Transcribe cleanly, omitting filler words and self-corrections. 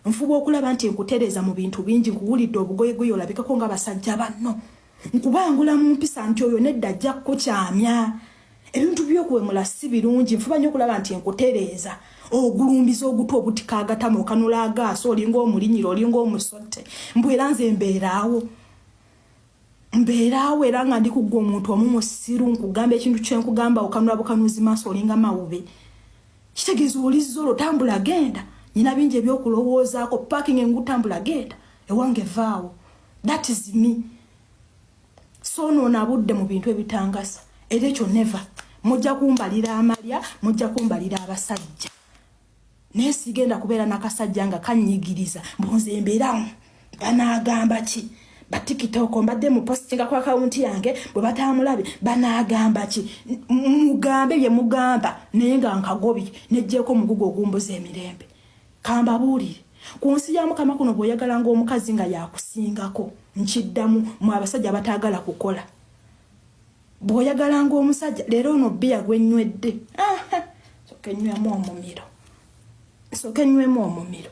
nfuba okulaba nti nkutereza mu bintu bingi nkuwulidde obugoye gwe olabikako nga basajja banno nkubangula mu mpisa nti oyo nedda ajja kukyamya ebintu by'okuwemula si birungi nfuba nnyo okulaba nti nkutereza ogulumbiza ogutwa obutikaagatama okanula agaasi olinga omulinyiro olinga omusotte mbwera nze mbeeraawo era nga ndi kuggwa omuntu omu musiru nkugamba ekintu kyenkugamba okanula bukanuzi maaso olinga mawube kitegeeza olizza olwotambula genda nyina bingi ebyokulowoozaako parking engutambula genda ewange vaawo that is me so noonabudde mu bintu ebitangasa era ekyo never mujja kumbalira amalya mujja kumbalira abasajja naye sigenda kubeera n'akasajja nga kannyigiriza mbunze embeeramu banaagamba ki batikitoko mbadde mu postinga kwa akawunti yange bwe batamulabe banaagamba ki mugambe bye mugamba naye nga nkagobye nejjeeko omugugu ogumbuza emirembe kambabuulire ku nsi ya Mukama kuno bw'oyagala ng'omukazi nga yakusingako nkiddamu mu abasajja bataagala kukola bw'oyagala ng'omusajja leero ono bbiya gwenywedde soka enywemu omumiro